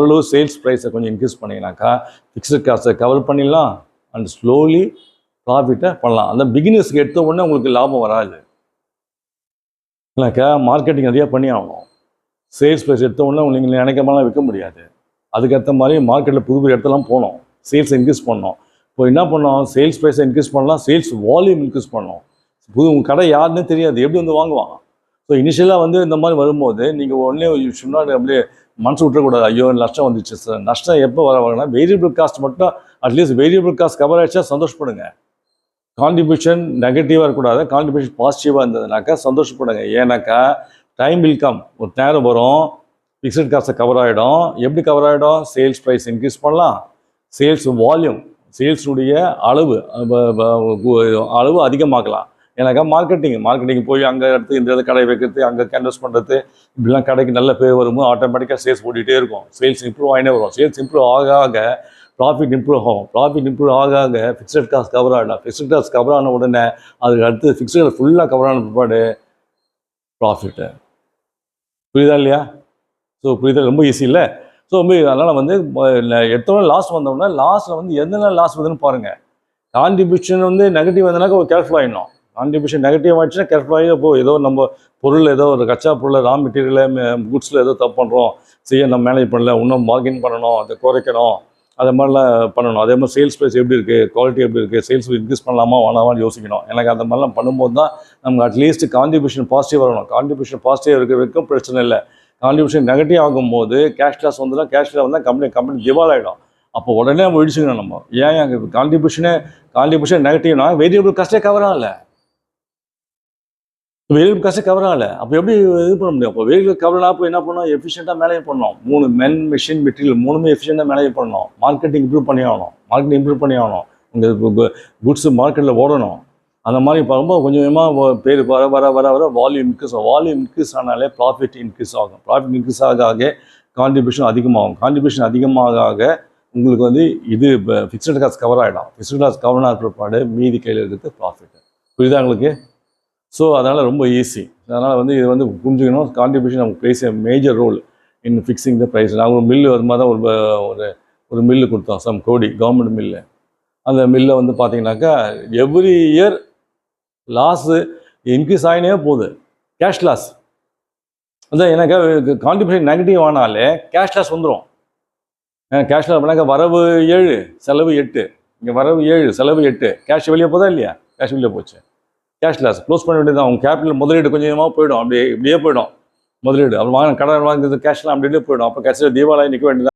ஓரளவு சேல்ஸ் ப்ரைஸை கொஞ்சம் இன்க்ரீஸ் பண்ணிங்கனாக்கா ஃபிக்ஸ்டு காஸ்ட்டை கவர் பண்ணிடலாம் அண்ட் ஸ்லோலி ப்ராஃபிட்டை பண்ணலாம். அந்த பிகினர்ஸ்க்கு எடுத்த உடனே உங்களுக்கு லாபம் வராது. இல்லைனாக்கா மார்க்கெட்டிங் நிறையா பண்ணி ஆகணும். சேல்ஸ் ப்ரைஸ் எடுத்த உடனே நீங்கள் நினைக்காமலாம் விற்க முடியாது. அதுக்கேற்ற மாதிரி மார்க்கெட்டில் புது புது இடத்துலாம் போகணும், சேல்ஸை இன்க்ரீஸ் பண்ணணும். இப்போ என்ன பண்ணோம், சேல்ஸ் ப்ரைஸை இன்க்ரீஸ் பண்ணலாம், சேல்ஸ் வால்யூம் இன்க்ரீஸ் பண்ணணும். உங்கள் கடை யாருன்னே தெரியாது, எப்படி வந்து வாங்குவாங்க? ஸோ இனிஷியலாக வந்து இந்த மாதிரி வரும்போது நீங்கள் உடனே முன்னாடி அப்படியே மனசு விட்டுறக்கூடாது, ஐயோ நஷ்டம் வந்துச்சு சார். நஷ்டம் எப்போ வரவாங்கன்னா வேரியபிள் காஸ்ட் மட்டும் அட்லீஸ்ட் வேரியபிள் காஸ்ட் கவர் ஆகிடுச்சா சந்தோஷப்படுங்க. கான்ட்ரிபியூஷன் நெகட்டிவாக இருக்கக்கூடாது, கான்ட்ரிபியூஷன் பாசிட்டிவாக இருந்ததுனாக்கா சந்தோஷப்படுங்க. ஏன்னாக்கா டைம் வில் கம், ஒரு நேரம் வரும் ஃபிக்ஸட் காஸ்ட்டை கவர் ஆகிடும். எப்படி கவர் ஆகிடும்? சேல்ஸ் ப்ரைஸ் இன்க்ரீஸ் பண்ணலாம், சேல்ஸ் வால்யூம், சேல்ஸுடைய அளவு அதிகமாக்கலாம். ஏன்னாக்கா மார்க்கெட்டிங் போய் அங்கே எடுத்து இந்த கடை வைக்கிறது, அங்கே கேன்வஸ் பண்ணுறது, இப்படிலாம் கடைக்கு நல்ல பேர் வரும்போது ஆட்டோமேட்டிக்காக சேல்ஸ் ஓடிட்டே இருக்கும். சேல்ஸ் இம்ப்ரூவ் ஆகினே வரும். சேல்ஸ் இம்ப்ரூவ் ஆக ப்ராஃபிட் இம்ப்ரூவ் ஆகும். ப்ராஃபிட் இம்ப்ரூவ் ஆக ஃபிக்ஸட் காஸ்ட் கவர் ஆகிடும். ஃபிக்ஸட் காஸ்ட் கவர் ஆன உடனே அதுக்கு அடுத்து ஃபிக்ஸட் ஃபுல்லாக கவர் ஆன பிற்பாடு ப்ராஃபிட்டு. புரியுதா இல்லையா? ஸோ புரியுதா? ரொம்ப ஈஸி இல்லை? ஸோ அதனால் வந்து எத்தனை லாஸ் வந்தோம்னா லாஸ்ட்டில் வந்து எந்தெல்லாம் லாஸ் வருதுன்னு பாருங்கள். கான்ட்ரிபியூஷன் வந்து நெகட்டிவ் வந்தனாக்கா ஒரு கேர்ஃபுல் ஆகிடணும். கான்ட்ரிபியூஷன் நெகட்டிவ் ஆகிடுச்சுன்னா கேர்ஃபுல் ஆகி இப்போ ஏதோ நம்ம பொருள் ஏதோ ஒரு கச்சா பொருள் ரா மெட்டீரியல் குட்ஸில் ஏதோ தப்பு பண்ணுறோம், நம்ம மேனேஜ் பண்ணல, இன்னும் பார்கின் பண்ணணும், அதை குறைக்கணும், அது மாதிரிலாம் பண்ணணும். அதே மாதிரி சேல்ஸ் ப்ரைஸ் எப்படி இருக்குது, குவாலிட்டி எப்படி இருக்குது, சேல்ஸ் இன்க்ரீஸ் பண்ணலாமா வேணாமான்னு யோசிக்கணும். எனக்கு அந்த மாதிரிலாம் பண்ணும்போது தான் நமக்கு அட்லீஸ்ட் கான்ட்ரிபியூஷன் பாசிட்டிவ் வரணும். கான்ட்ரிபியூஷன் பாசிட்டிவ் இருக்கிற வரைக்கும் பிரச்சனை இல்லை. கான்ட்ரிபியூஷன் நெகட்டிவ் ஆகும்போது கேஷ் லாஸ் வந்துடும். கேஷ் லாஸ் வந்தால் கம்பெனி திவால் ஆகிடும். அப்போ உடனே நம்ம இடிச்சுக்கணும். நம்ம ஏன் அங்கே கான்ட்ரிபியூஷன் நெகட்டிவ்னா வேரியபிள் காஸ்ட்டே கவர் ஆகலை, வேரியபிள் காஸ்ட்டே கவர் ஆகலை. அப்போ எப்படி இது பண்ண முடியும்? அப்போ வேரியபிள் கவர் அப்போ என்ன பண்ணணும்? எஃபிஷியண்ட்டாக மேனேஜ் பண்ணணும். 3 மென் மிஷின் மெட்டீரியல் 3மே எஃபிஷியண்ட்டாக மேனேஜ் பண்ணணும். மார்க்கெட்டிங் இம்ப்ரூவ் பண்ணி ஆகணும். உங்கள் குட்ஸ் மார்க்கெட்டில் ஓடணும். அந்த மாதிரி ரொம்ப கொஞ்சம் கொஞ்சமாக பேர் வர வர வர வர வால்யூம் இன்க்ரீஸ் ஆனாலே ப்ராஃபிட் இன்க்ரீஸ் ஆகும். ப்ராஃபிட் இன்க்ரீஸ் ஆக கான்ட்ரிபியூஷன் அதிகமாகும். கான்ட்ரிபியூஷன் அதிகமாக உங்களுக்கு வந்து இது ஃபிக்ஸட் காஸ்ட் கவர் ஆகிடும். ஃபிக்ஸட் காஸ்ட் கவர் ஆகிற பிற்பாடு மீதி கையில் இருக்கிறது ப்ராஃபிட். புரியுதா உங்களுக்கு? ஸோ அதனால் ரொம்ப ஈஸி. அதனால் வந்து இது வந்து புரிஞ்சுக்கணும். கான்ட்ரிபியூஷன் நமக்கு plays a major role in fixing the price. நாங்கள் ஒரு மில்லு அது மாதிரி தான் ஒரு மில்லு கொடுத்தோம், சம் கோடி கவர்மெண்ட் மில்லு. அந்த மில்லை வந்து பார்த்தீங்கன்னாக்கா எவ்ரி இயர் லாஸு இன்க்ரீஸ் ஆகினே போகுது. கேஷ் லாஸ் அதான் எனக்கு கான்ட்ரிபியூஷன் நெகட்டிவ் ஆனாலே கேஷ் லாஸ் வந்துடும். கேஷ் லாஸ் பண்ணாக்கா வரவு 7 செலவு 8. இங்கே வரவு 7 செலவு 8. கேஷ் வெளியே போதா இல்லையா? கேஷ் வெளியே போச்சு. கேஷ் லாஸ் க்ளோஸ் பண்ண வேண்டியது தான். அவங்க கேபிட்டல் முதலீடு கொஞ்சமாக போயிடும், இப்படியே போயிடும் முதலீடு. அப்புறம் கடன் வாங்குறது கேஷ்லாம் அப்படியே போயிடும். அப்போ கடைசியில் தீபாவளி நிற்க வேண்டியது.